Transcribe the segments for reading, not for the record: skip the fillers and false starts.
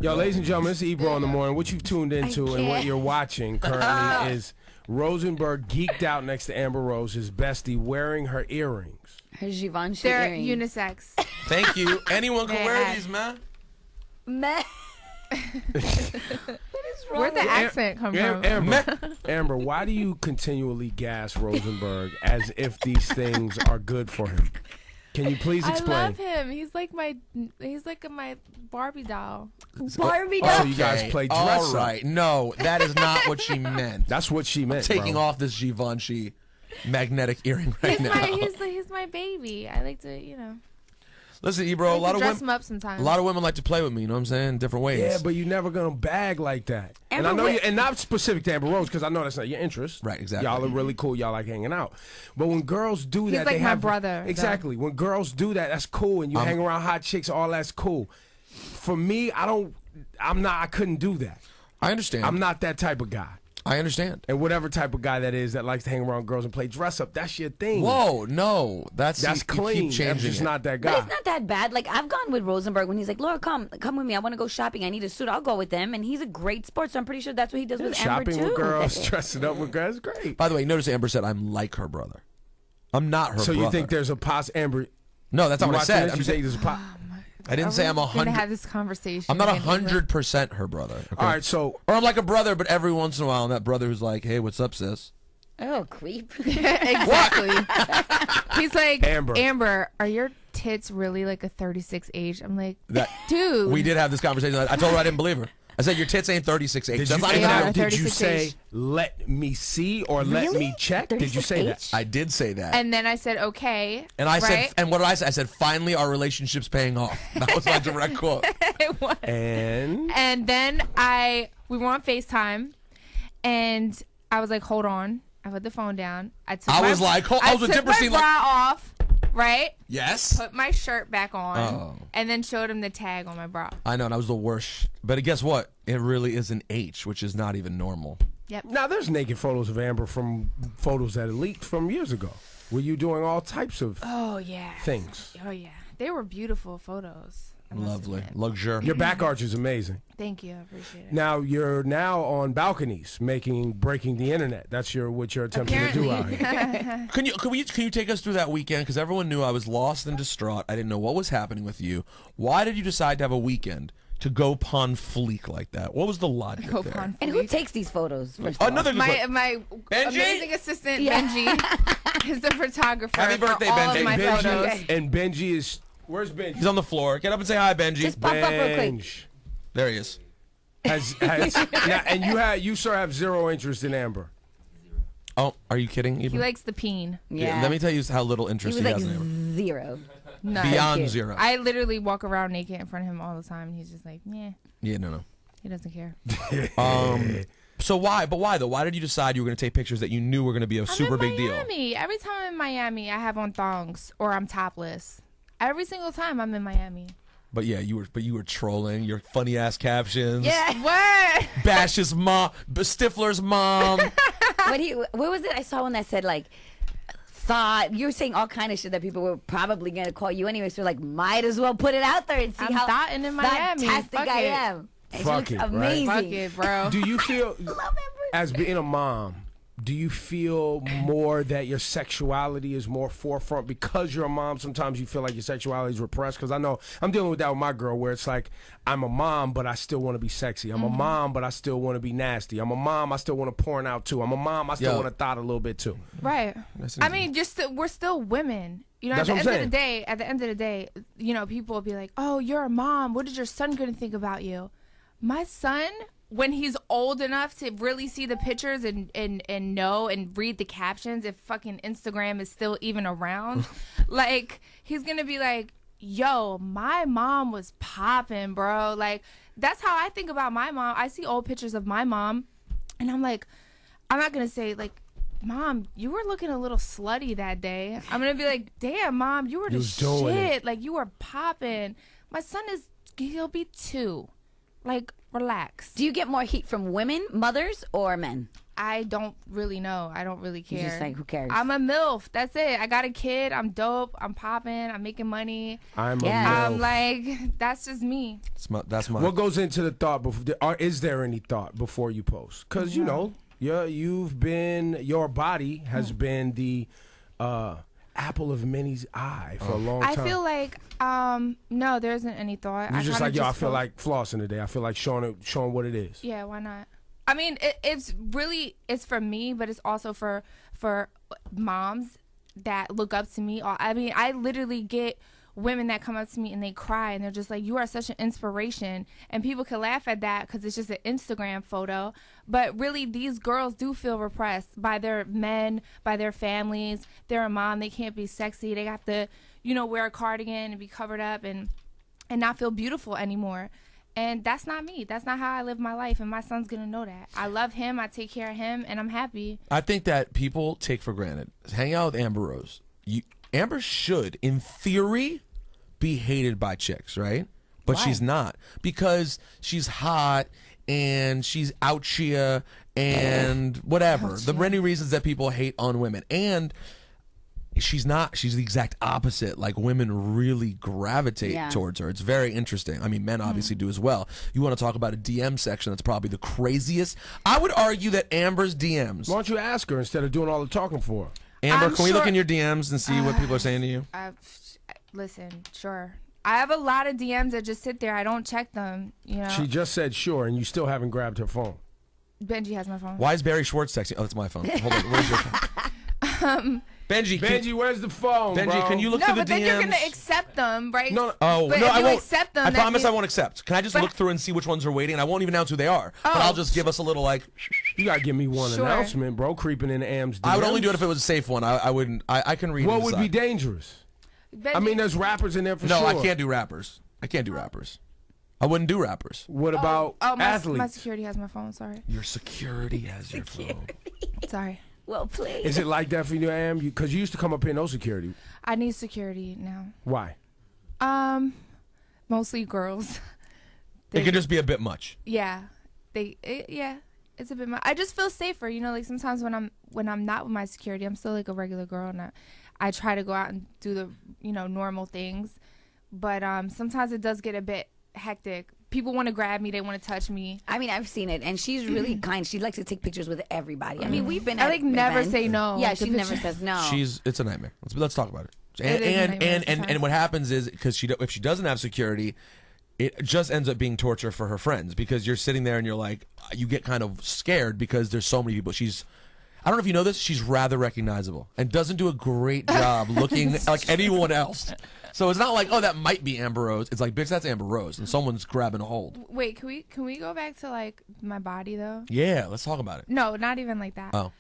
Yo, ladies and gentlemen, it's Ebro in the morning. What you've tuned into and what you're watching currently is Rosenberg geeked out next to Amber Rose, his bestie, wearing her earrings. Her Givenchy They're earrings. unisex. Thank you. Anyone can wear these, man. Where'd the accent come from? Amber, why do you continually gas Rosenberg as if these things are good for him? Can you please explain? I love him. He's like my Barbie doll. Barbie doll. So you guys play dress All right. No, that is not what she meant. That's what she meant. I'm taking off this Givenchy magnetic earring right now. He's my baby. I like to, Listen, Ebro, dress him up sometimes. A lot of women like to play with me, you know what I'm saying? Different ways. Yeah, but you're never gonna bag like that. And I know you, and not specific to Amber Rose, because I know that's not your interest. Right, exactly. Y'all are really cool. Y'all like hanging out. But when girls do that, He's like they my have brother. Exactly. When girls do that, that's cool, and you hang around hot chicks, all that's cool. For me, I couldn't do that. I understand. I'm not that type of guy. I understand. And whatever type of guy that is that likes to hang around girls and play dress up, that's your thing. Whoa, no. That's clean. You keep changing I'm just not that guy. But it's not that bad. Like, I've gone with Rosenberg when he's like, Laura, come with me. I want to go shopping. I need a suit. I'll go with them. And he's a great sport, so I'm pretty sure that's what he does with Amber, too. Shopping with girls, dressing up with girls, great. By the way, notice Amber said, I'm like her brother. I'm not her brother. So you think there's a Amber? No, that's not what I said. I'm saying there's a I didn't say I'm 100. Gonna have this conversation. I'm not 100% her brother. Okay? All right, so or I'm like a brother, but every once in a while, I'm that brother who's like, "Hey, what's up, sis?" Oh, creep. Exactly. He's like, Amber, are your tits really like a 36 age? I'm like, that, dude. We did have this conversation. I told her I didn't believe her. I said, your tits ain't 36 age. Did you say, let me see or let me check? Did you say that? I did say that. And then I said, okay. And I said, and what did I say? I said, finally, our relationship's paying off. That was my direct quote. It was. And then we were on FaceTime, and I was like, hold on. I put the phone down. I took my bra off. Right? Yes. Put my shirt back on and then showed him the tag on my bra. I know, and I was the worst. But guess what? It really is an H, which is not even normal. Yep. Now, there's naked photos of Amber from photos that leaked from years ago. Were you doing all types of things? Oh, yeah. They were beautiful photos. Lovely. Luxury. Your back arch is amazing. Thank you. I appreciate it. Now, you're now on balconies breaking the internet. That's what you're attempting to do out here. Can you take us through that weekend? Because everyone knew I was lost and distraught. I didn't know what was happening with you. Why did you decide to have a weekend to go pon fleek like that? What was the logic there? And who takes these photos? Another my amazing assistant, Benji, is the photographer. Happy birthday, for all Benji. of my photos. And Benji is... Where's Benji? He's on the floor. Get up and say hi, Benji. Just pop up real quick. There he is. And you, sir, have zero interest in Amber. Oh, are you kidding? He likes the peen. Yeah. Let me tell you how little interest he has in Amber. Zero. No. Beyond zero. I literally walk around naked in front of him all the time, and he's just like, yeah. Yeah, no. He doesn't care. So why? But why though? Why did you decide you were going to take pictures that you knew were going to be a super big deal? Every time I'm in Miami, I have on thongs or I'm topless. Every single time I'm in Miami. But yeah, you were trolling your funny ass captions. Yeah. What? Bash's mom, Stifler's mom. What was it? I saw one that said like, thought you were saying all kind of shit that people were probably gonna call you anyway. So like, might as well put it out there and see how thotting in Miami. Fantastic I am. And she looks amazing. Fuck it, bro. Do you feel, as being a mom, do you feel more that your sexuality is more forefront because you're a mom? Sometimes you feel like your sexuality is repressed. Because I know I'm dealing with that with my girl, where it's like I'm a mom, but I still want to be sexy. I'm a mom, but I still want to be nasty. I'm a mom, I still want to porn out too. I'm a mom, I still want to thought a little bit too. Right. I mean, we're still women. You know, at the end of the day, you know, people will be like, "Oh, you're a mom. What is your son gonna think about you?" My son, when he's old enough to really see the pictures and know and read the captions, if fucking Instagram is still even around, like, he's gonna be like, yo, my mom was popping, bro. Like, that's how I think about my mom. I see old pictures of my mom, and I'm like, I'm not gonna say, like, Mom, you were looking a little slutty that day. I'm gonna be like, damn, Mom, you were the shit. Like, you were popping. My son he'll be 2. Like, relax. Do you get more heat from women, mothers, or men? I don't really know. I don't really care. You're just like, who cares? I'm a MILF. That's it. I got a kid. I'm dope. I'm popping. I'm making money. I'm a MILF. I'm like, that's just me. That's my. What goes into the thought? Is there any thought before you post? Because you know, your body has been the apple of many's eye for a long time. I feel like no, there isn't any thought. You're just like, I feel like flossing today. I feel like showing what it is. Yeah, why not? I mean, it's for me, but it's also for moms that look up to me. I mean, I literally get women that come up to me and they cry and they're just like, you are such an inspiration. And people can laugh at that because it's just an Instagram photo. But really, these girls do feel repressed by their men, by their families. They're a mom. They can't be sexy. They have to, wear a cardigan and be covered up and not feel beautiful anymore. And that's not me. That's not how I live my life. And my son's going to know that. I love him. I take care of him. And I'm happy. I think that people take for granted. Hang out with Amber Rose. Amber should, in theory, be hated by chicks, right? But she's not. Because she's hot and she's out here and whatever. The many reasons that people hate on women. And she's not. She's the exact opposite. Like, women really gravitate towards her. It's very interesting. I mean, men obviously do as well. You want to talk about a DM section that's probably the craziest? I would argue that Amber's DMs. Why don't you ask her instead of doing all the talking for her? Amber, can we look in your DMs and see what people are saying to you? Listen, sure. I have a lot of DMs that just sit there. I don't check them. She just said sure, and you still haven't grabbed her phone. Benji has my phone. Why is Barry Schwartz texting? Oh, that's my phone. Hold on. Where's your phone? Benji, where's the phone, Benji, bro? can you look through the DMs? No, but then you're going to accept them, right? No, but no, I won't. Accept them, I promise I won't accept. Can I just look through and see which ones are waiting? And I won't even announce who they are. But I'll just give us a little, like... You got to give me one announcement, bro, creeping in Am's DMs. I would only do it if it was a safe one. I wouldn't... I can read. What would be dangerous? Benji. I mean, there's rappers in there for sure. No, I can't do rappers. I wouldn't do rappers. What about athletes? My security has my phone, sorry. Your security has your phone. Sorry. Well played. Is it like that for you, Am? Because you used to come up here no security. I need security now. Why? Mostly girls. It could just be a bit much. Yeah. It's a bit much. I just feel safer, like sometimes when I'm not with my security, I'm still like a regular girl and I try to go out and do the, normal things. But sometimes it does get a bit hectic. People want to grab me. They want to touch me. I mean, I've seen it, and she's really kind. She likes to take pictures with everybody. I mean, we've been. I never say no. Yeah, she never says no. It's a nightmare. Let's talk about it. And what happens is because if she doesn't have security, it just ends up being torture for her friends because you're sitting there and you're like, you get kind of scared because there's so many people. I don't know if you know this. She's rather recognizable and doesn't do a great job looking like anyone else. So it's not like, oh, that might be Amber Rose. It's like, bitch, that's Amber Rose, and someone's grabbing a hold. Wait, can we go back to like my body though? Yeah, let's talk about it. No, not even like that. Oh.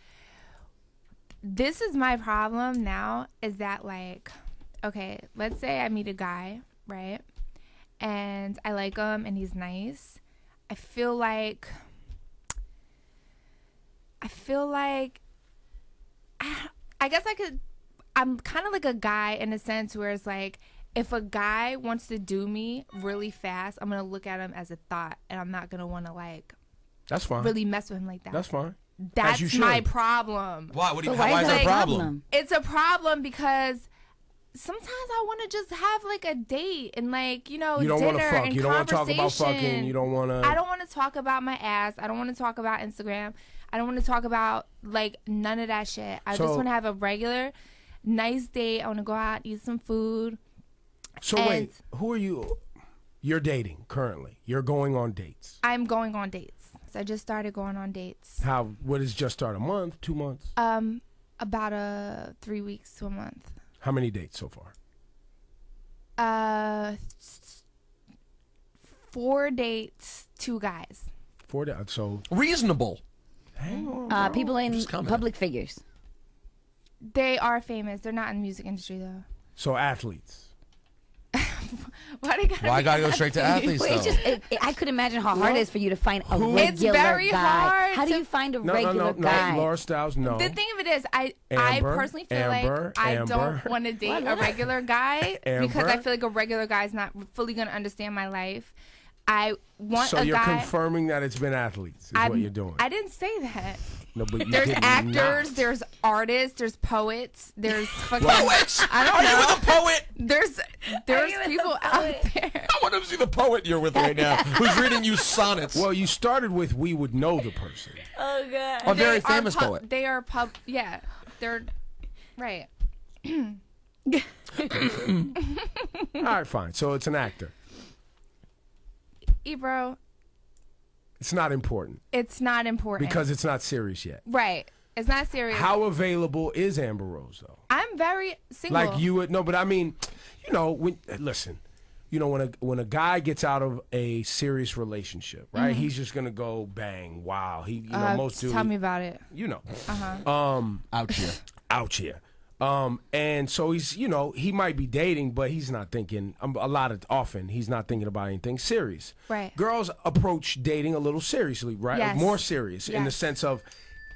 This is my problem now. Is that like, okay, let's say I meet a guy, right, and I like him and he's nice. I feel like I guess I'm kind of like a guy in a sense where it's like if a guy wants to do me really fast, I'm going to look at him as a thought and I'm not going to want to like that's fine. really mess with him like that. That's fine. That's my problem. Why? Why is that a problem? It's a problem because sometimes I want to just have like a date and like, you don't want to fuck. And you don't want to talk about fucking. You don't want to. I don't want to talk about my ass. I don't want to talk about Instagram. I don't want to talk about like none of that shit. I just want to have a regular nice date. I want to go out, eat some food. So wait, who are you? You're dating currently. You're going on dates. I'm going on dates. So I just started going on dates. What has just started? A month? 2 months? About 3 weeks to a month. How many dates so far? 4 dates, 2 guys. 4 dates. So reasonable. Hang on, people in public figures. They are famous. They're not in the music industry though. So athletes. Why I gotta go straight to athletes though? I could imagine how hard it is for you to find a regular It's very guy. hard. How do you find a regular No, guy? Laura Stiles, no. The thing of it is, I personally feel like I don't want to date a regular guy because I feel like a regular guy is not fully going to understand my life. I want a guy. So you're confirming that it's been athletes is what you're doing. I didn't say that. No, but you There's did actors, not. there's artists, there's poets, there's fucking Poets? I don't Are know. you with a poet? There's people out there. I want to see the poet you're with right now, who's reading you sonnets. Well, you started with we would know the person. Oh god. A very They are famous poet. They are yeah. They're right. All right, fine. So it's an actor. Ebro, It's not important it's not important. because it's not serious yet. right. It's not serious. How available is Amber Rose though? I'm very single. Like you would no, but I mean, you know, listen, you know, when a guy gets out of a serious relationship, right? He's just gonna go bang, wow. He, you know, most dudes, tell me about it. you know, Out here. out here. And so he's, you know, he might be dating, but he's not thinking often he's not thinking about anything serious. Right. Girls approach dating a little seriously, right? Yes. More serious in the Yes. sense of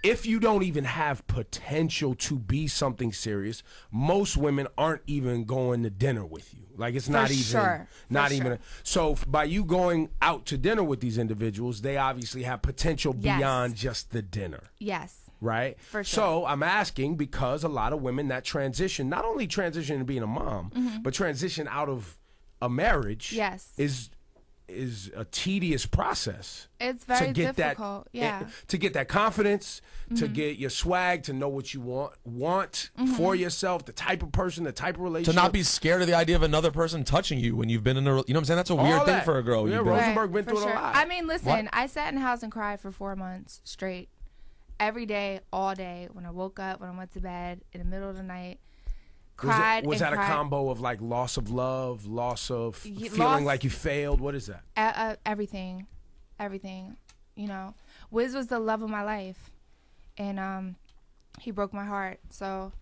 if you don't even have potential to be something serious, most women aren't even going to dinner with you. Like it's not even, sure. not For even. sure. So by you going out to dinner with these individuals, they obviously have potential Yes. beyond just the dinner. Yes. Right? For sure. So I'm asking because a lot of women that transition, not only transition into being a mom, but transition out of a marriage Yes. is a tedious process. It's very to get difficult. that, Yeah. to get that confidence, to get your swag, to know what you want for yourself, the type of person, the type of To relationship. not be scared of the idea of another person touching you when you've been in a, you know what I'm saying? That's a weird All thing that. for a girl. Yeah, You've been- Rosenberg been for through it a sure. lot. I mean, listen, What? I sat in the house and cried for 4 months straight. Every day, all day. When I woke up, when I went to bed, in the middle of the night. Cried was and that cried. a combo of like loss of love, loss of Ye- feeling loss- like you failed? What is that? Everything. You know, Wiz was the love of my life, and he broke my heart. So,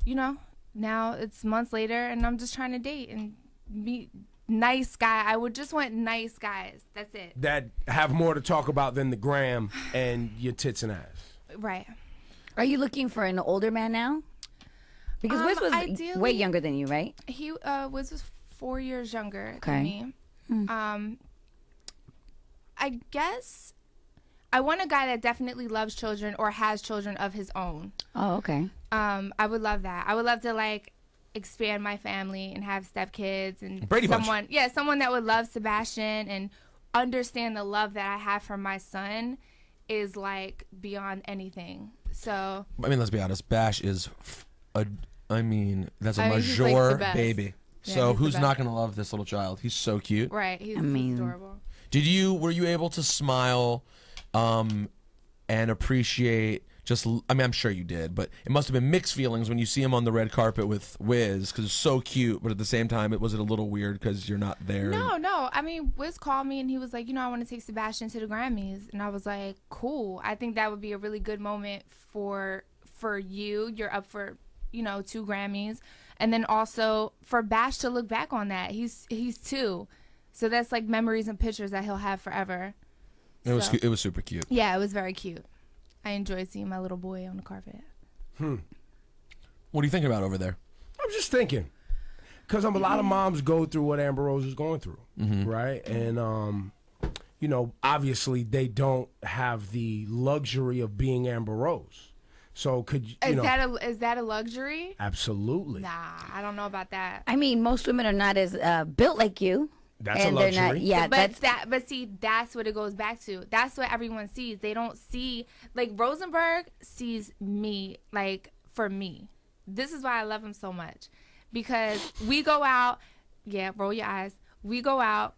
you know, now it's months later, and I'm just trying to date and meet nice guy. I would just want nice guys. That's it. That have more to talk about than the gram and your tits and ass. Right. Are you looking for an older man now? Because Wiz was ideally- way younger than you, right? He Wiz was 4 years younger Okay. than me. I guess I want a guy that definitely loves children or has children of his own. Oh, okay. I would love that. I would love to like expand my family and have stepkids and Brady Bunch. someone that would love Sebastian and understand the love that I have for my son is like beyond anything. So I mean, let's be honest. Bash is that's a mean, he's, major like, the best. baby. Yeah, So he's the who's best. not going to love this little child? He's so cute. right, he's mean- adorable. Were you able to smile and appreciate I'm sure you did, but it must have been mixed feelings when you see him on the red carpet with Wiz because it's so cute, but at the same time, was it a little weird because you're not there? No. I mean, Wiz called me and he was like, I want to take Sebastian to the Grammys. And I was like, cool. I think that would be a really good moment for you. You're up for, 2 Grammys. And then also for Bash to look back on that. He's 2. So that's like memories and pictures that he'll have forever. It was So- it was super cute. Yeah, it was very cute. I enjoyed seeing my little boy on the carpet. What are you thinking about over there? I'm just thinking, because a lot of moms go through what Amber Rose is going through, right? And obviously they don't have the luxury of being Amber Rose. So could you Is know? is that a luxury? Absolutely. Nah, I don't know about that. I mean, most women are not as built like you. That's a and they're not. luxury. Yeah, But see, that's what it goes back to. That's what everyone sees. They don't see, like, Rosenberg sees me, like, for me. This is why I love him so much. Because we go out, roll your eyes. We go out,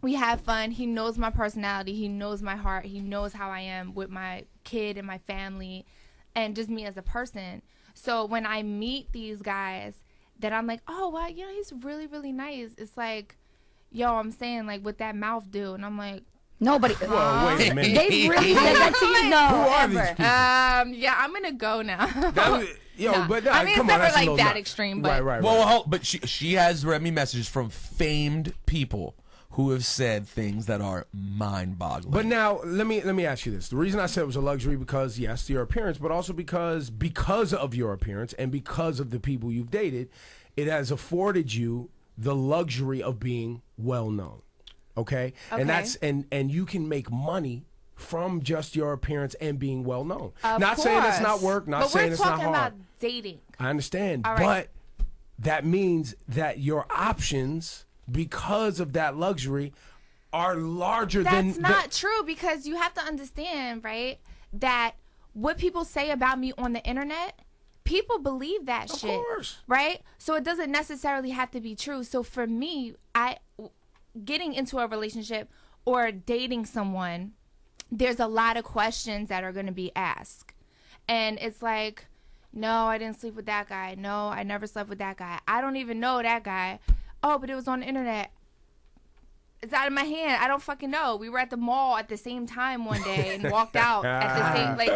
we have fun. He knows my personality. He knows my heart. He knows how I am with my kid and my family and just me as a person. So when I meet these guys that I'm like, oh, wow, he's really, really nice. It's like, I'm saying, like, what that mouth do? And I'm like, nobody. Well, wait a minute. They really said that to you? No, Who are ever. these people? I'm going to go now. Nah. I mean, it's come on, never that's a like little that nut. extreme, but right. Well, but she has read me messages from famed people who have said things that are mind-boggling. But now let me ask you this: the reason I said it was a luxury because yes, your appearance, but also because of your appearance and because of the people you've dated, it has afforded you the luxury of being well known. Okay? And that's and you can make money from just your appearance and being well known. Not saying it's not work, not saying it's not hard. But we're talking about dating. I understand, All right. but that means that your options, because of that luxury, are larger than... That's not true, because you have to understand, right, that what people say about me on the internet, people believe that shit. Of course. Right? So it doesn't necessarily have to be true. So for me, getting into a relationship or dating someone, there's a lot of questions that are going to be asked. And it's like, no, I didn't sleep with that guy. No, I never slept with that guy. I don't even know that guy. Oh, but it was on the internet. It's out of my hand. I don't fucking know. We were at the mall at the same time one day and walked out at the same, like,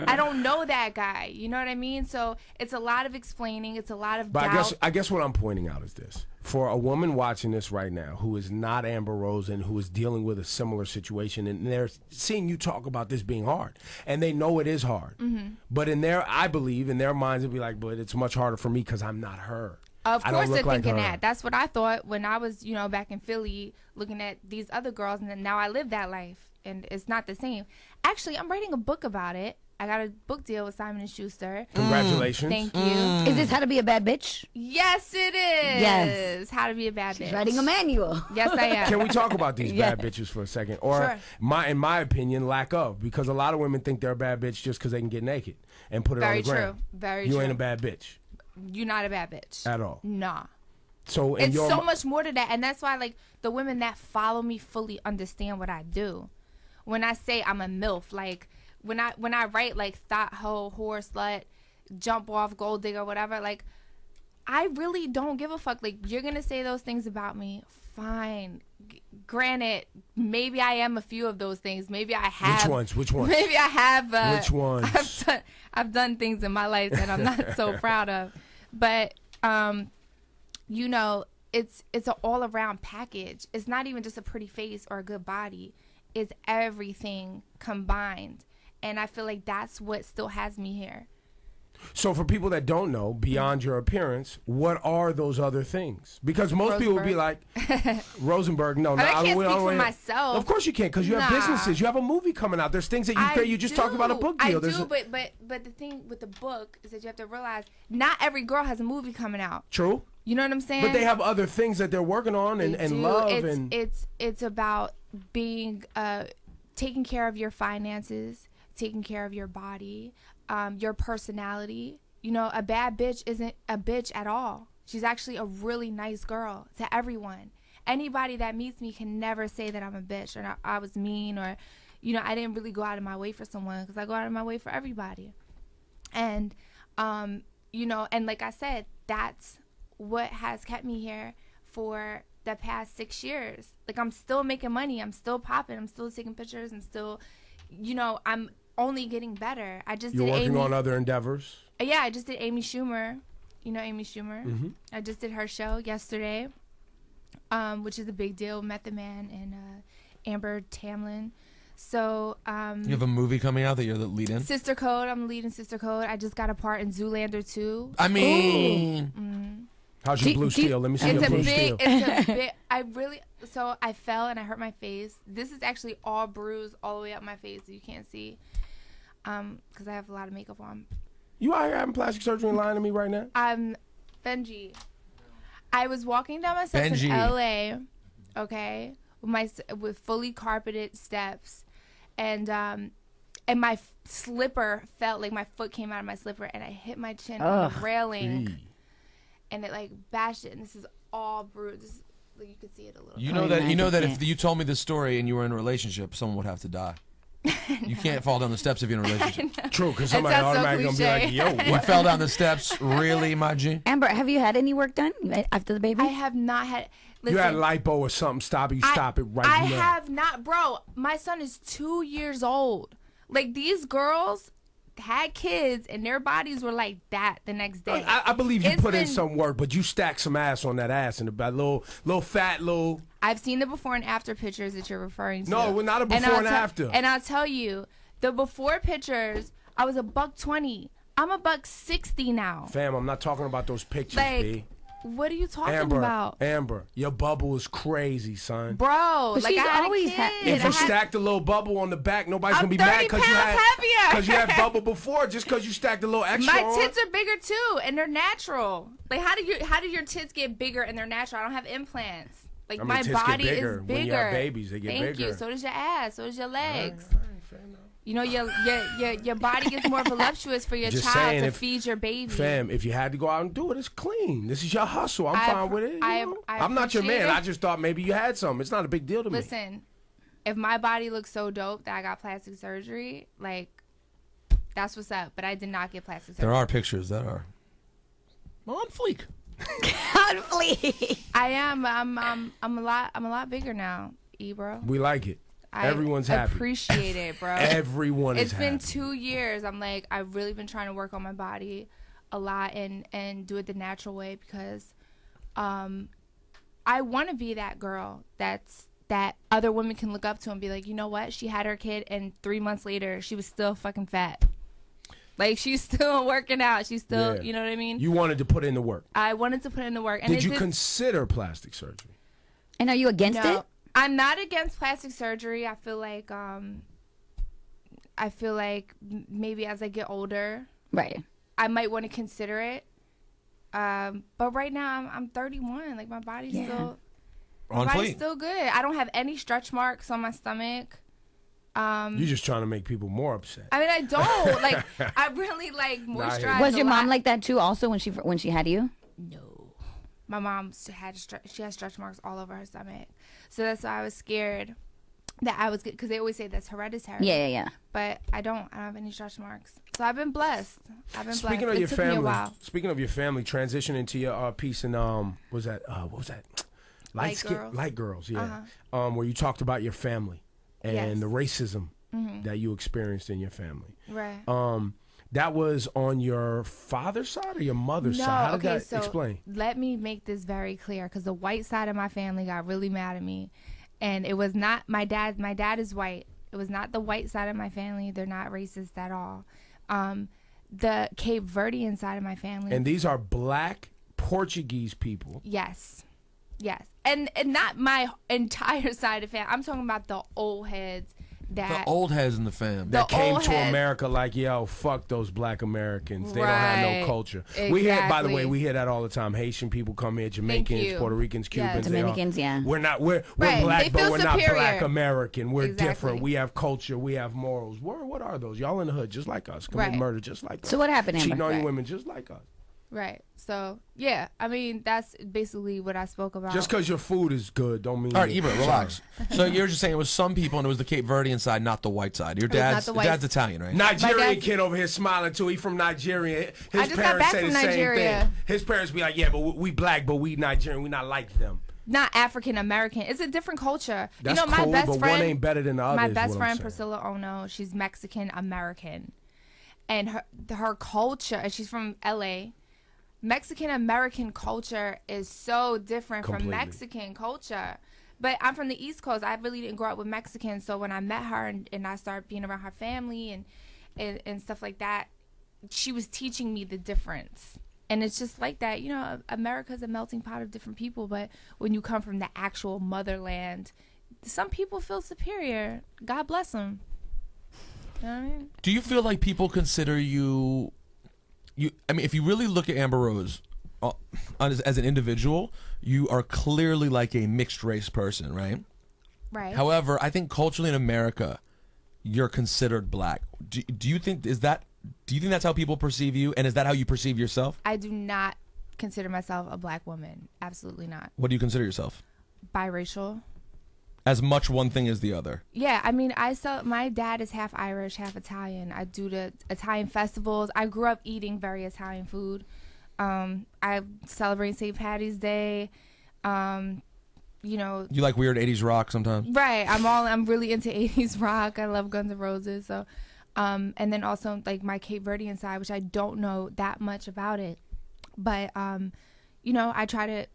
I don't know that guy. You know what I mean? So it's a lot of explaining. It's a lot of doubt. But I guess what I'm pointing out is this. For a woman watching this right now who is not Amber Rose and who is dealing with a similar situation, and they're seeing you talk about this being hard, and they know it is hard. Mm-hmm. But I believe in their minds, it'll be like, but it's much harder for me because I'm not her. Of course they're thinking that. That's what I thought when I was, back in Philly looking at these other girls, and then now I live that life, and it's not the same. Actually, I'm writing a book about it. I got a book deal with Simon & Schuster. Congratulations. Thank you. Is this How to Be a Bad Bitch? Yes, it is. Yes. How to Be a Bad Bitch. She's writing a manual. Yes, I am. Can we talk about these bad bitches for a second? Or, Sure. in my opinion, lack of. Because a lot of women think they're a bad bitch just because they can get naked and put it on the gram. Very true. Very true. You ain't a bad bitch. You're not a bad bitch. At all. Nah. So it's so much more to that, and that's why the women that follow me fully understand what I do. When I say I'm a MILF, like when I write like thought hoe, whore, slut, jump off, gold digger, whatever, like I really don't give a fuck. Like, you're gonna say those things about me, fine. Granted, maybe I am a few of those things. Maybe I have. Which ones? Maybe I have. Which ones? I've done things in my life that I'm not so proud of, but it's an all around package. It's not even just a pretty face or a good body. It's everything combined. And I feel like that's what still has me here. So for people that don't know, beyond your appearance, what are those other things? Because most people would be like, Rosenberg, no. I can't speak for myself. Of course you can't, because you have businesses. You have a movie coming out. There's things that you just talked about a book deal. I do, but the thing with the book is that you have to realize not every girl has a movie coming out. True. You know what I'm saying? But they have other things that they're working on and love. It's about being taking care of your finances, taking care of your body, your personality. A bad bitch isn't a bitch at all. She's actually a really nice girl to everyone. Anybody that meets me can never say that I'm a bitch or I was mean or, I didn't really go out of my way for someone, because I go out of my way for everybody. And, and like I said, that's what has kept me here for the past 6 years. Like, I'm still making money. I'm still popping. I'm still taking pictures and still, I'm only getting better. You're working on other endeavors? Yeah, I just did Amy Schumer. You know Amy Schumer? Mm-hmm. I just did her show yesterday, which is a big deal. Method Man and Amber Tamlin. So you have a movie coming out that you're the lead in? Sister Code. I'm the lead in Sister Code. I just got a part in Zoolander 2. I mean, how's your blue steel? Let me see your blue steel. It's a bit. I fell and I hurt my face. This is actually all bruised all the way up my face, so you can't see, because I have a lot of makeup on. You out here having plastic surgery and lying to me right now? Benji. I was walking down my steps in LA, okay, with fully carpeted steps, and my slipper felt like my foot came out of my slipper, and I hit my chin on the railing, and it like bashed it, and this is all bruised. You could see it a little. You know that if you told me this story and you were in a relationship, someone would have to die. You can't fall down the steps if you're in a relationship. True, because somebody automatically gonna be like, "Yo, what? You fell down the steps, really, my G?" Amber, have you had any work done after the baby? I have not had. Listen, you had lipo or something. Stop it right now. I have not, bro. My son is 2 years old. Like, these girls had kids and their bodies were like that the next day. I believe you put in some work, but you stacked some ass on that ass and a little fat. I've seen the before and after pictures that you're referring to. No, we're not a before and after. And I'll tell you, the before pictures, I was $120. I'm $160 now. Fam, I'm not talking about those pictures, B. What are you talking about? Amber, your bubble is crazy, son. Bro, but like she's I had always a kid. If you stacked a little bubble on the back, nobody's I'm gonna be 30 mad because pounds you had bubble before. Just because you stacked a little extra. My on. tits are bigger too, and they're natural. Like how do your tits get bigger and they're natural? I don't have implants. Like my body is bigger. When you have babies, they get bigger. Thank you. So does your ass. So does your legs. You know, your body gets more voluptuous for your child to feed your baby. Fam, if you had to go out and do it, it's clean. This is your hustle. I'm fine with it. I'm not your man. I just thought maybe you had something. It's not a big deal to me. Listen, if my body looks so dope that I got plastic surgery, like, that's what's up. But I did not get plastic surgery. There are pictures that are on fleek. On fleek. I am. I'm a lot bigger now, Ebro. We like it. Everyone's happy. Appreciate it, bro. Everyone is happy. It's been 2 years. I'm like, I've really been trying to work on my body a lot and do it the natural way because I want to be that girl that other women can look up to and be like, you know what? She had her kid and 3 months later she was still fucking fat. Like, she's still working out. She's still, you know what I mean? You wanted to put in the work. I wanted to put in the work. And did you consider plastic surgery? And are you against it? I'm not against plastic surgery. I feel like maybe as I get older, right, I might want to consider it. But right now I'm 31. Like my body's still good. I don't have any stretch marks on my stomach. You're just trying to make people more upset. I mean, I don't like. I really like moisturize. Was your mom like that too? Also, when she had you? No. My mom had stretch marks all over her stomach, so that's why I was scared that I was because they always say that's hereditary. Yeah. But I don't have any stretch marks, so I've been blessed. Speaking of your family, transition into your piece in what was that? Light Girls, yeah. Where you talked about your family and the racism that you experienced in your family, right? That was on your father's side or your mother's side? How did that explain? Let me make this very clear because the white side of my family got really mad at me. And it was not my dad. My dad is white. It was not the white side of my family. They're not racist at all. The Cape Verdean side of my family. And these are black Portuguese people. Yes. And not my entire side of family. I'm talking about the old heads. The old heads in the family that came to America like, yo, fuck those black Americans. They don't have no culture. Exactly. We hear, by the way, we hear that all the time. Haitian people come here, Jamaicans, Puerto Ricans, Cubans. Dominicans, We're black, but we're not black American. We're different. We have culture. We have morals. What are those? Y'all in the hood just like us. Commit murder just like us. So what happened, Amber? Cheating on your women just like us. Right. So, yeah. I mean, that's basically what I spoke about. Just because your food is good don't mean... All right, Ebro, relax. So you're just saying it was some people and it was the Cape Verdean side, not the white side. Your dad's Italian, right? Nigerian kid over here smiling too. He from Nigeria. I just got back from Nigeria. Same thing. His parents be like, yeah, but we black, but we Nigerian. We not like them. Not African American. It's a different culture. That's my cool, best but friend, one ain't better than the other. My best friend, Priscilla Ono, she's Mexican American. And her culture, and she's from L.A., Mexican American culture is so different from Mexican culture. But I'm from the East Coast. I really didn't grow up with Mexicans. So when I met her and I started being around her family and stuff like that, she was teaching me the difference. And it's just like that. You know, America's a melting pot of different people. But when you come from the actual motherland, some people feel superior. God bless them. You know what I mean? Do you feel like people consider you... I mean, if you really look at Amber Rose as an individual, you are clearly like a mixed race person, right? Right. However, I think culturally in America, you're considered black. Do you think that's how people perceive you, and is that how you perceive yourself? I do not consider myself a black woman. Absolutely not. What do you consider yourself? Biracial. As much one thing as the other. Yeah, I mean, my dad is half Irish, half Italian. I do the Italian festivals. I grew up eating very Italian food. I celebrate St. Patty's Day. You know, you like weird 80s rock sometimes? Right. I'm really into 80s rock. I love Guns N' Roses. So, and then also like my Cape Verdean side, which I don't know that much about it, but you know, I try to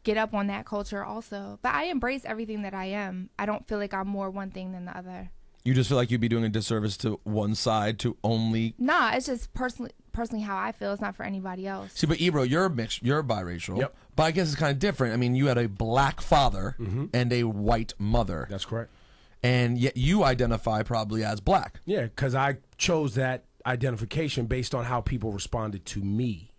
get up on that culture also. But I embrace everything that I am. I don't feel like I'm more one thing than the other. You just feel like you'd be doing a disservice to one side to only... Nah, it's just personally how I feel. It's not for anybody else. See, but Ebro, you're mixed. You're biracial. Yep. But I guess it's kind of different. I mean, you had a black father and a white mother. That's correct. And yet you identify probably as black. Yeah, because I chose that identification based on how people responded to me.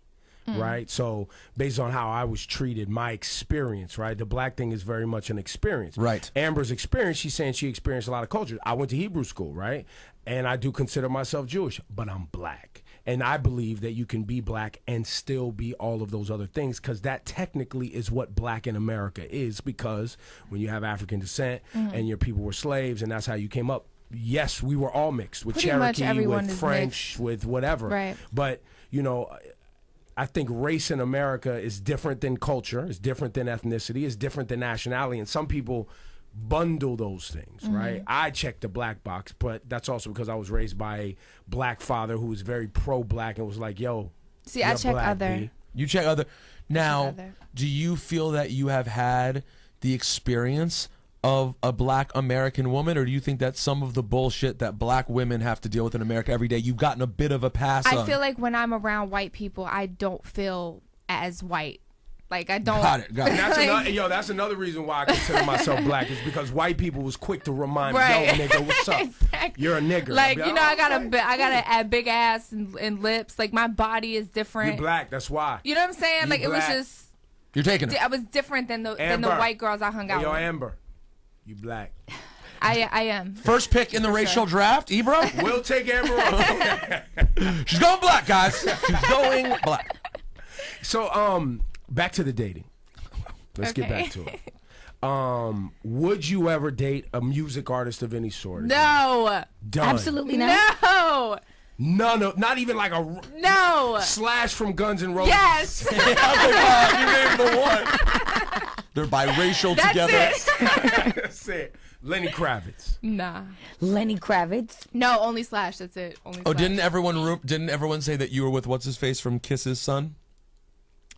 Right, so based on how I was treated, my experience, right? The black thing is very much an experience. Right. Amber's experience, she's saying she experienced a lot of culture. I went to Hebrew school, right? And I do consider myself Jewish, but I'm black. And I believe that you can be black and still be all of those other things, because that technically is what black in America is, because when you have African descent and your people were slaves and that's how you came up, yes, we were all mixed with Pretty much Cherokee, everyone with is French, mixed. with whatever. Right. But, you know, I think race in America is different than culture, is different than ethnicity, is different than nationality, and some people bundle those things, right? I checked the black box, but that's also because I was raised by a black father who was very pro-black and was like, yo, See, I check black, other. B. You check other. Now, other. do you feel that you have had the experience of a black American woman, or do you think that some of the bullshit that black women have to deal with in America every day, you've gotten a bit of a pass on? I feel like when I'm around white people, I don't feel as white. Like I don't. Got it. And that's another reason why I consider myself black, is because white people was quick to remind me, Right. yo, nigga, what's up? Exactly. You're a nigger. Like, I'll be you know, "Oh, I got okay." I got a big ass and lips. Like my body is different. You're black, that's why. You know what I'm saying? You Like it was black. just. You're taking it. I was different than the Amber. white girls I hung out Hey, yo, with. Amber, you black. I am. First pick in the racial draft, Ebro. We'll take Amber. She's going black, guys. She's going black. So, back to the dating. Let's get back to it. Would you ever date a music artist of any sort? No. Done. Absolutely not. No. None of, not even like a No. Slash from Guns N' Roses. Yes. You named the one. They're biracial That's together. it. That's it. Lenny Kravitz. Nah. Lenny Kravitz. No, only Slash. That's it. Only Oh, Slash. didn't everyone say that you were with what's his face from Kiss's son,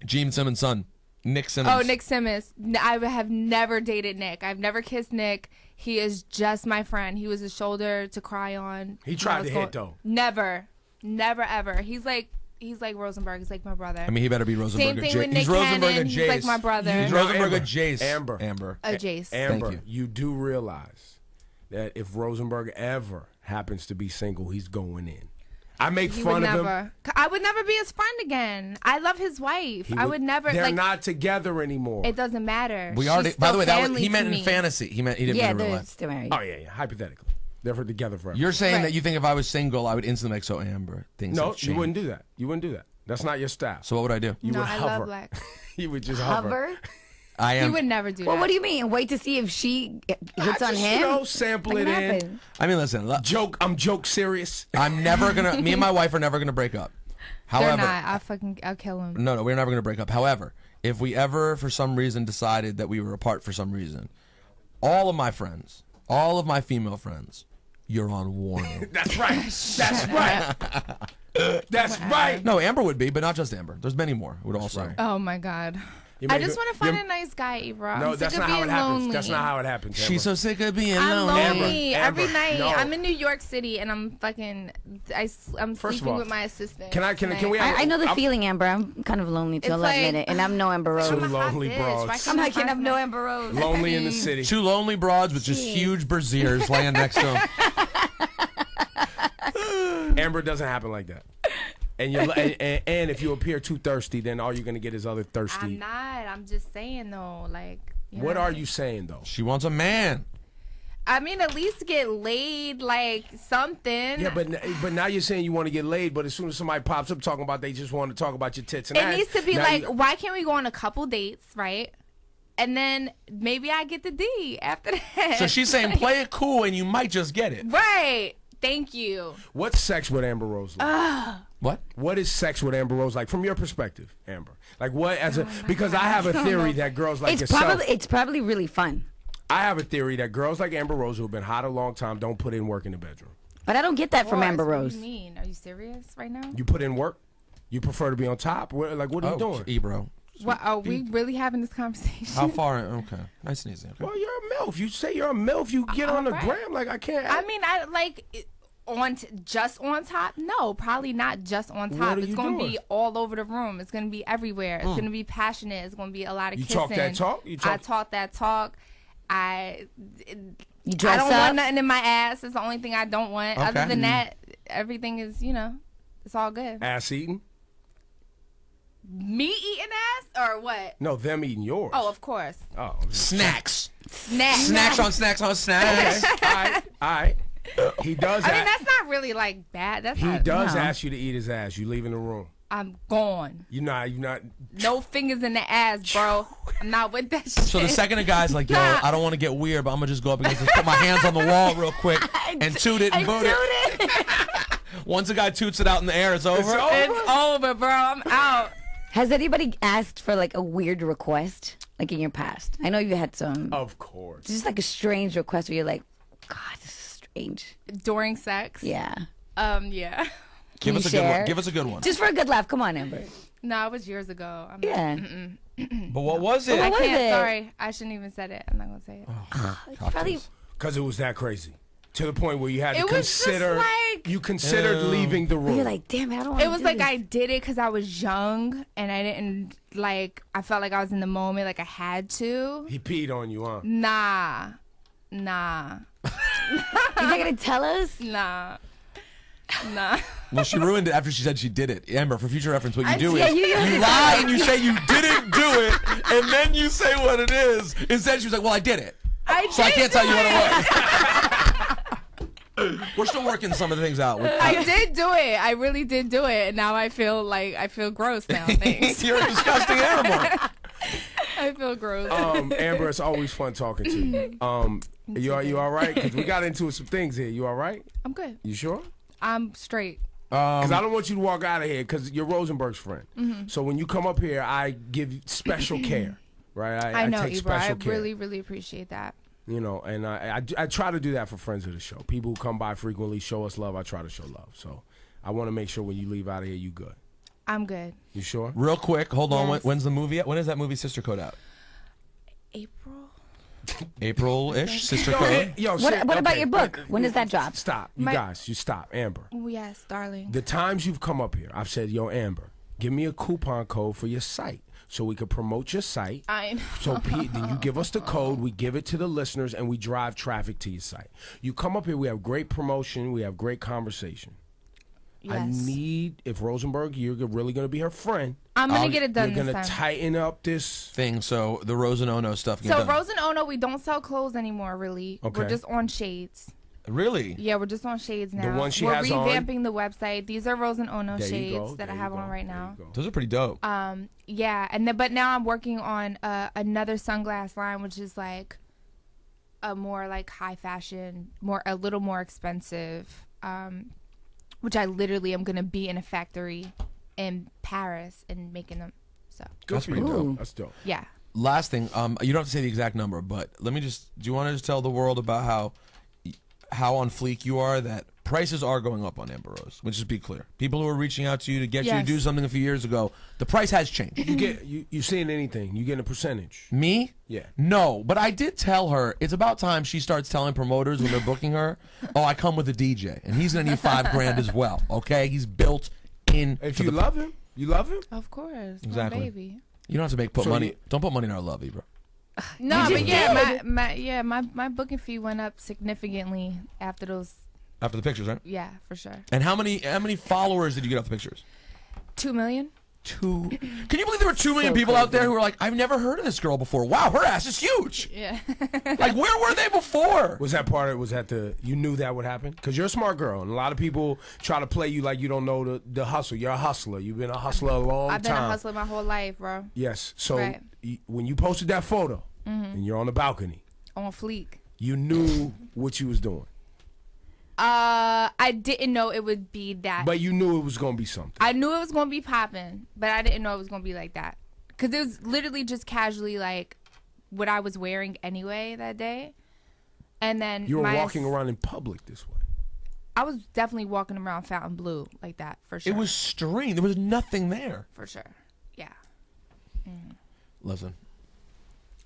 Gene Simmons' son, Nick Simmons? Oh, Nick Simmons. I have never dated Nick. I've never kissed Nick. He is just my friend. He was a shoulder to cry on. He tried to hit, though. Never ever. He's like Rosenberg. He's like my brother. I mean, he better be Rosenberg. Same thing with Nick He's Rosenberg Cannon. and He's Jace. like my brother. He's You know, Rosenberg Amber. and Jace. Amber. Jace. Amber, Thank you do realize that if Rosenberg ever happens to be single, he's going in. I make He fun would of him. never. I would never be his friend again. I love his wife. I would never. They're like, not together anymore. It doesn't matter. We She's already. By still the way, that was, family he to meant in me. fantasy. He didn't Yeah, mean in real they're life. still married. Oh yeah, hypothetically, they're together forever. You're saying that Right. you think if I was single, I would instantly like, so Amber, things no, have you changed. wouldn't do that. You wouldn't do that. That's not your style. So what would I do? You No, would I hover. love black. You would just hover. Hover? I He am. would never do Well, that. what do you mean? Wait to see if she hits on just, him? You know, sample Like, it what in. happened? I mean, listen. I'm joke serious. I'm never gonna. Me and my wife are never gonna break up. They're However, not. I'll kill him. no, we're never gonna break up. However, if we ever, for some reason, decided that we were apart for some reason, all of my friends, all of my female friends, you're on warning. That's right. That's right. That's right. No, Amber would be, but not just Amber. There's many more. Would also. right. Oh my god. You I make just it- want to find you- a nice guy, Ibra. No, I'm that's sick not of how it being happens. lonely. That's not how it happens. Amber. She's so sick of being I'm lonely. lonely Amber, every night. no. I'm in New York City and I'm fucking. I'm First of sleeping all, with my assistant. can we? I know the I'm- feeling, Amber. I'm kind of lonely too. It's I'll like- admit it. And I'm no Amber Rose. Two I'm a hot lonely bitch. broads. Why I'm can't like, I and I'm find no that? Amber Rose. Lonely in the city. Two lonely broads with just huge braziers laying next to them. Amber, doesn't happen like that. And you and if you appear too thirsty, then all you're gonna get is other thirsty. I'm not. I'm just saying though. Like. What are you saying though? She wants a man. I mean, at least get laid, like something. Yeah, but now you're saying you want to get laid, but as soon as somebody pops up talking about they just want to talk about your tits and It ass, needs to be now like, you- why can't we go on a couple dates, right? And then maybe I get the D after that. So she's saying play it cool and you might just get it. Right. Thank you. what's sex with Amber Rose like? What? What is sex with Amber Rose like from your perspective, Amber? Like what because I have a theory that girls like yourself. It's probably really fun. I have a theory that girls like Amber Rose who have been hot a long time don't put in work in the bedroom. But I don't get that from Boys, Amber what Rose. do you mean? Are you serious right now? You put in work. You prefer to be on top. What are you doing? Ebro. What, are we really having this conversation? How far? Okay. Nice and easy. Okay. Well, you're a MILF. You say you're a MILF. You get on the Alright. gram like I can't. I mean, I like just on top? No, probably not just on top. It's going to be all over the room. It's going to be everywhere. It's going to be passionate. It's going to be a lot of kissing. Talk that talk? I talk that talk. I don't want nothing in my ass. It's the only thing I don't want. Other than that, everything is, it's all good. Ass eating? Me eating ass or what? No, them eating yours. Oh, of course. Oh, snacks on snacks. All right. He does. I mean, that's not really like bad. He does ask you to eat his ass. You leaving the room. I'm gone. You're not. No fingers in the ass, bro. I'm not with that shit. So the second a guy's like, yo, I don't want to get weird, but I'm gonna just go up and just put my hands on the wall real quick and toot it and boot it. Once a guy toots it out in the air, it's over. It's over, bro. I'm out. Has anybody asked for like a weird request, like in your past? I know you had some. Of course. Just like a strange request where you're like, God, this is strange. During sex? Yeah. Yeah. Give us a good one. Give us a good one. Just for a good laugh. Come on, Amber. No, it was years ago. But what was it? I can't. Sorry, I shouldn't even said it. I'm not gonna say it. Probably because it was that crazy to the point where you had to was consider. Just like, you considered leaving the room. You're like, damn it, I don't want to. It was like I did it because I was young and I didn't like. I felt like I was in the moment, like I had to. He peed on you, huh? Nah. You're not gonna tell us? Nah. Well, she ruined it after she said she did it. Amber, for future reference, what you do is you lie and you say you didn't do it, and then you say what it is. Instead, she was like, well, I did it. I can't tell you what it was. We're still working some of the things out. I did do it. I really did do it. And now I feel gross now. Thanks. You're a disgusting animal. I feel gross. Amber, it's always fun talking to you. You all right? Because we got into some things here. You all right? I'm good. You sure? I'm straight. Because I don't want you to walk out of here because you're Rosenberg's friend. So when you come up here, I give you special care, right? I know, take Ibra. I care. really, really appreciate that. And I try to do that for friends of the show. People who come by frequently, show us love. I try to show love. So I want to make sure when you leave out of here, you good. I'm good. You sure? Real quick, hold on. Yes. When's the movie? When is that movie Sister Code out? April-ish, Sister Code. What about your book? When does that drop? Stop. You stop. Amber. Yes, darling. The times you've come up here, I've said, yo, Amber, give me a coupon code for your site so we could promote your site. I know. So then you give us the code, we give it to the listeners, and we drive traffic to your site. You come up here, we have great promotion, we have great conversation. Yes. I need, if Rosenberg, you're really going to be her friend. I'm going to get it done You're this going time. to tighten up this thing so the Rose and Ono stuff can So done. Rose and Ono, we don't sell clothes anymore, really. Okay. We're just on shades. Really? Yeah, we're just on shades now. The one she we're has on? revamping the website. These are Rose and Ono There you shades go, that I there have you on go, right there now. you go. Those are pretty dope. Yeah, but now I'm working on another sunglass line, which is like a more like high fashion, a little more expensive. Which I literally am gonna be in a factory in Paris and making them. So Good for you, though. That's dope. yeah. Last thing, you don't have to say the exact number, but let me just. Do you want to just tell the world about how on fleek you are? That prices are going up on Amber Rose. Let's just be clear. People who are reaching out to you to get you to do something a few years ago, the price has changed. You seeing anything? You getting a percentage? Me? Yeah. No, but I did tell her it's about time she starts telling promoters when they're booking her, oh, I come with a DJ, and he's gonna need $5,000 as well. Okay, he's built in. If you love him, you love him. Of course, Exactly. my baby. You don't have to put money. Don't put money in our love, Ibra. No, You but just yeah, my booking fee went up significantly after those. After the pictures, right? Yeah, for sure. And how many followers did you get off the pictures? 2 million. 2. Can you believe there were 2 million people out there who were like, I've never heard of this girl before. Wow, her ass is huge. Yeah. Like, where were they before? Was that part of it? Was that you knew that would happen? Because you're a smart girl, and a lot of people try to play you like you don't know the hustle. You're a hustler. You've been a hustler a long time. I've been a hustler my whole life, bro. Yes. So Right. when you posted that photo and you're on the balcony, On fleek. you knew what you was doing. I didn't know it would be that. But you knew it was going to be something. I knew it was gonna be popping, but I didn't know it was gonna be like that. Cause it was literally just casually like what I was wearing anyway that day. And then You were walking around in public this way. I was definitely walking around Fontainebleau like that for sure. It was strange. There was nothing there. for sure. Yeah. Listen.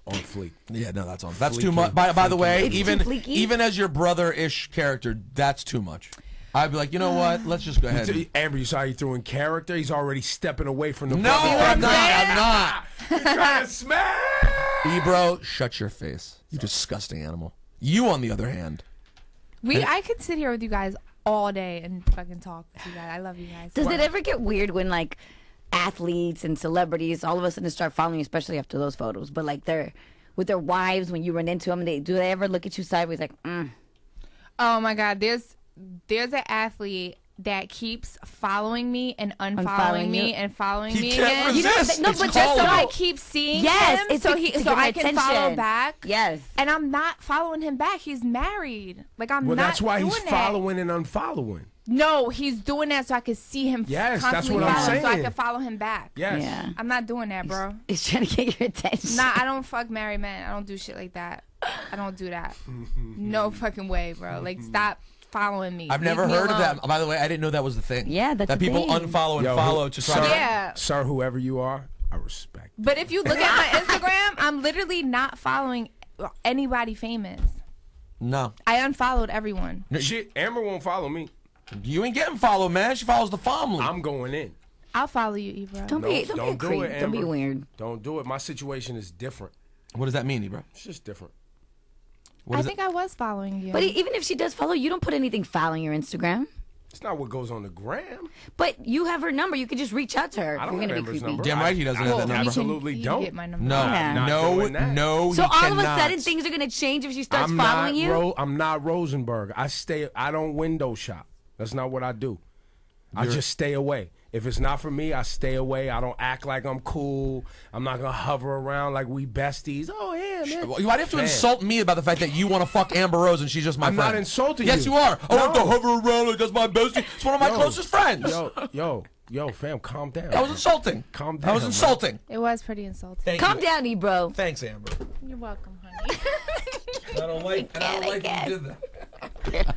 On fleek. Yeah, no, that's on. That's Fleeky. too much. By the way, It's too even fleeky? even as your brother-ish character, that's too much. I'd be like, you know what? Let's just go ahead. Amber, you saw how he threw in character? He's already stepping away from the No, I'm not. He's trying to smash. Ebro, shut your face. You disgusting animal. You, on the other hand. I could sit here with you guys all day and fucking talk to you guys. I love you guys. Does it ever get weird when like athletes and celebrities all of a sudden start following you, especially after those photos, but like they're with their wives when you run into them, do they ever look at you sideways like, Oh my God, there's an athlete that keeps following me and unfollowing me and following me again. Resist. No, but just so I keep seeing him, so I can follow back. Yes, and I'm not following him back. He's married. Like I'm well, not. That's why doing he's that. following and unfollowing. No, he's doing that so I can see him. Yes, constantly that's what I'm follow, saying. So I can follow him back. Yes. Yeah. I'm not doing that, bro. He's trying to get your attention. Nah, I don't fuck married men. I don't do shit like that. I don't do that. No fucking way, bro. Like stop following me. I've never heard of that. By the way, I didn't know that was the thing. Yeah, that's that people thing. unfollow and follow to try to. Yeah. Sir, whoever you are, I respect. But if you look at my Instagram, I'm literally not following anybody famous. No. I unfollowed everyone. Shit, Amber won't follow me. You ain't getting followed, man. She follows the family. I'm going in. I'll follow you, Ebro. Don't be a do creep. it, Don't be Amber. weird. Don't do it. My situation is different. What does that mean, bro? It's just different. I think I was following you. But even if she does follow, you don't put anything foul on your Instagram. It's not what goes on the gram. But you have her number. You could just reach out to her. I if don't you're have gonna be Amber's creepy. number. Damn right he doesn't have that number. Absolutely You don't. get my number. No, Yeah. Not no, doing that. no. So he all of a cannot. sudden things are gonna change if she starts I'm following you. I'm not Rosenberg. I don't window shop. That's not what I do. I just stay away. If it's not for me, I stay away. I don't act like I'm cool. I'm not gonna hover around like we besties. Oh yeah, man. Why do you have to insult me about the fact that you want to fuck Amber Rose and she's just my I'm friend? not insulting yes, you. you are. I want to No. hover around like that's my bestie. It's one of my closest friends. Yo, fam, calm down. That was insulting. Calm That was down, insulting. It was pretty insulting. Thank Calm you. down, Ebro. Thanks, Amber. You're welcome, honey. I don't like that you did that.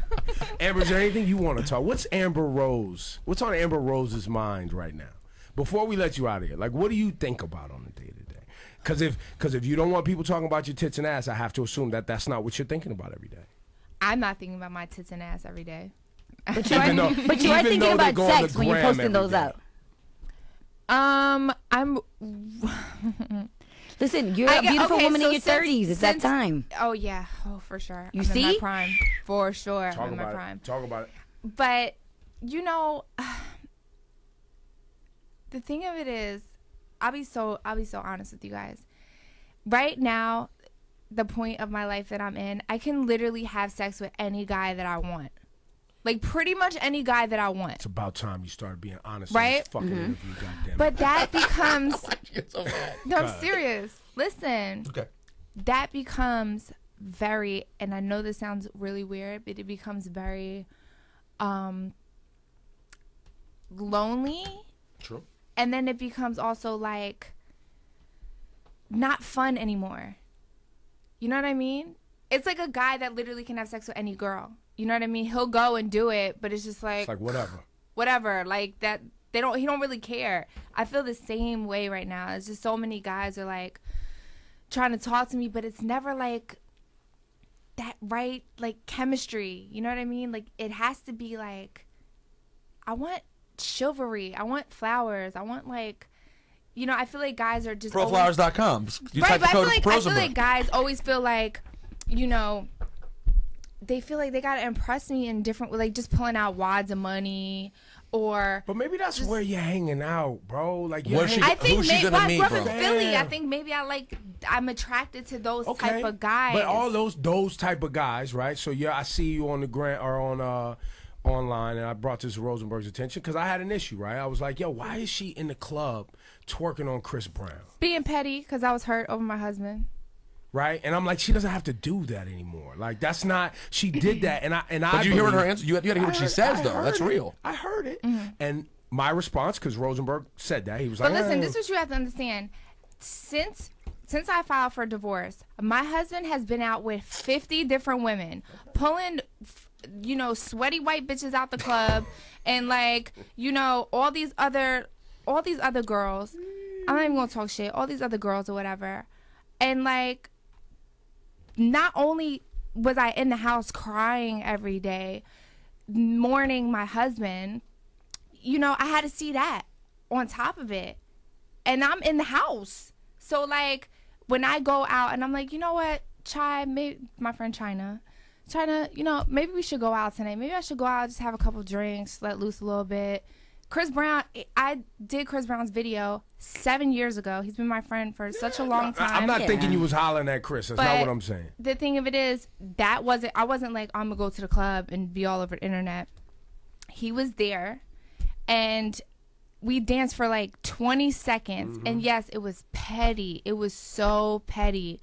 Amber, is there anything you want to talk? What's Amber Rose? What's on Amber Rose's mind right now? Before we let you out of here, like, what do you think about on the day to day? Because if you don't want people talking about your tits and ass, I have to assume that that's not what you're thinking about every day. I'm not thinking about my tits and ass every day. But you are Even though thinking they about go on sex the when you're gram posting every those day. out. I'm. Listen, you're a beautiful woman in your 30s. It's that time. Oh yeah. Oh, for sure. You I'm see? in my prime. For sure. Talk I'm in my about prime. it. Talk about it. But you know, the thing of it is, I'll be so honest with you guys. Right now, the point of my life that I'm in, I can literally have sex with any guy that I want. Like pretty much any guy that I want. It's about time you started being honest. Right? In this fucking interview, goddamn. But that becomes So bad. no, I'm serious. Listen. Okay. That becomes very, and I know this sounds really weird, but it becomes very lonely. True. And then it becomes also like not fun anymore. You know what I mean? It's like a guy that literally can have sex with any girl. You know what I mean? He'll go and do it, but it's just like It's like whatever. whatever. Like that he don't really care. I feel the same way right now. It's just so many guys are like trying to talk to me, but it's never like that right like chemistry. You know what I mean? Like it has to be like I want chivalry. I want flowers. I want like I feel like guys are just Proflowers.com. You right, type but the code I feel Rosenberg. like guys always feel like, they feel like they gotta impress me in different, like just pulling out wads of money, or. But maybe that's where you're hanging out, bro. Like Where's she- I think who's she maybe gonna I meet, grew up in bro? Philly. I Damn. think maybe I'm attracted to those okay. type of guys. But all those type of guys, right? So yeah, I see you on the grant or on online, and I brought this to Rosenberg's attention because I had an issue, right? I was like, yo, why is she in the club twerking on Chris Brown? being petty because I was hurt over my husband. Right, and I'm like, she doesn't have to do that anymore. Like, that's not. She did that, and I. But you hear what her answer? You had to hear what she says, though. That's real. I heard it, and my response, because Rosenberg said that, he was But like, listen, this is what you have to understand. Since I filed for divorce, my husband has been out with 50 different women, pulling, sweaty white bitches out the club, and all these other girls. I'm not even gonna talk shit. All these other girls or whatever, and not only was I in the house crying every day, mourning my husband, you know, I had to see that on top of it. And I'm in the house. So, like, when I go out and I'm like, you know what, my friend China, you know, maybe we should go out tonight. Maybe I should go out, just have a couple drinks, let loose a little bit. Chris Brown, I did Chris Brown's video 7 years ago. He's been my friend for such a long time. I'm not thinking you was hollering at Chris. That's not what I'm saying. The thing of it is, I wasn't like, I'm going to go to the club and be all over the internet. He was there, and we danced for like 20 seconds. And yes, it was petty. It was so petty.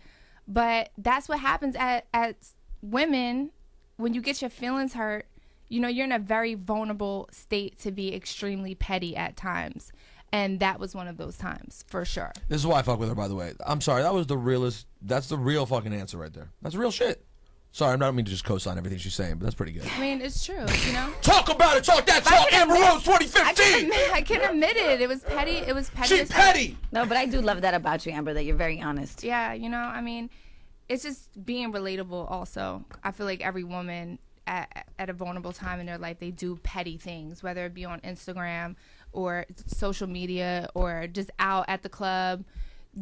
But that's what happens as women when you get your feelings hurt. You know, you're in a very vulnerable state to be extremely petty at times. And that was one of those times, for sure. This is why I fuck with her, by the way. I'm sorry, that was the realest. That's the real fucking answer right there. That's real shit. Sorry, I don't mean to just co-sign everything she's saying, but that's pretty good. I mean, it's true, you know? Talk about it, talk that talk, Amber Rose 2015! I can admit it. It was petty. It was petty. She's petty! No, but I do love that about you, Amber, that you're very honest. Yeah, you know, I mean, it's just being relatable also. I feel like every woman at a vulnerable time in their life, they do petty things, whether it be on Instagram or social media or just out at the club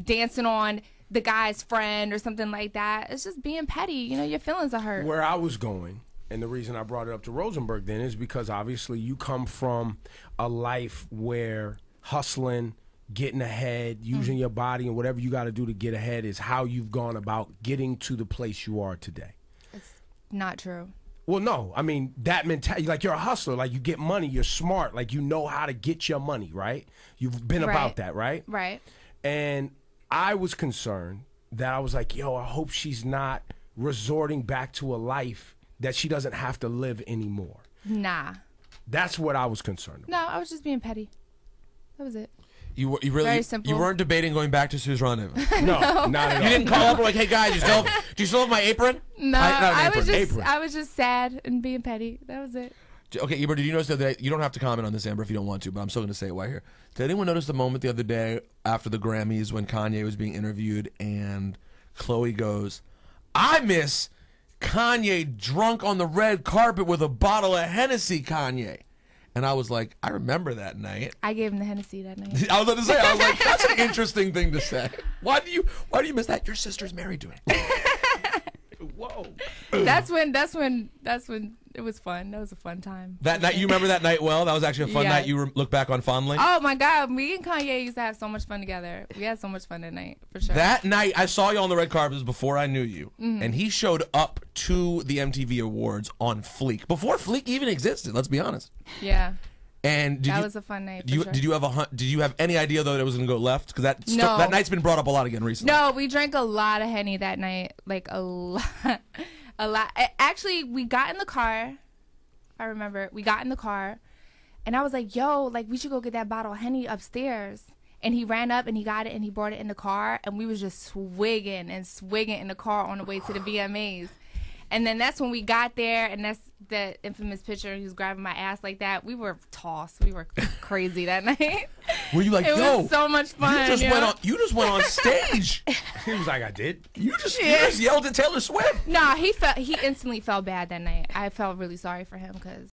dancing on the guy's friend or something like that. It's just being petty. You know, your feelings are hurt. Where I was going, and the reason I brought it up to Rosenberg then, is because obviously you come from a life where hustling, getting ahead, using your body, and whatever you got to do to get ahead is how you've gone about getting to the place you are today. It's not true. Well, no. I mean, that mentality, like you're a hustler, like you get money, you're smart, like you know how to get your money, right? You've been about that, right? Right. And I was concerned that I was like, yo, I hope she's not resorting back to a life that she doesn't have to live anymore. Nah. That's what I was concerned about. No, I was just being petty. That was it. You really Very simple. You weren't debating going back to Suze Rendezvous. No, not at all. You didn't call up and like, hey guys, do you still have my apron? No, apron. I was just sad and being petty. That was it. Okay, Eber, did you notice the other day? You don't have to comment on this, Amber, if you don't want to, but I'm still going to say it while here. Did anyone notice the moment the other day after the Grammys when Kanye was being interviewed and Chloe goes, I miss Kanye drunk on the red carpet with a bottle of Hennessy, Kanye. And I was like, I remember that night. I gave him the Hennessy that night. I was about to say, I was like, that's an interesting thing to say. Why do you miss that? Your sister's married to it. Whoa. That's when it was fun. That was a fun time. That night, you remember that night well? That was actually a fun night you look back on fondly? Oh my God, me and Kanye used to have so much fun together. We had so much fun that night, for sure. That night, I saw you on the red carpet. This was before I knew you. And he showed up to the MTV Awards on Fleek. Before Fleek even existed, let's be honest. Yeah. And that was a fun night. For sure. Did you have any idea though that it was going to go left? Because that night's been brought up a lot again recently. No, we drank a lot of Henny that night, like a lot, a lot. Actually, we got in the car. I remember we got in the car, and I was like, "Yo, like we should go get that bottle of Henny upstairs." And he ran up and he got it and he brought it in the car, and we was just swigging in the car on the way to the VMAs. And then that's when we got there, and that's the infamous picture. He was grabbing my ass like that. We were tossed. We were crazy that night. Were you like, it yo? was so much fun. You just went on stage. He was like, I did. You just yelled at Taylor Swift. Nah, he instantly felt bad that night. I felt really sorry for him because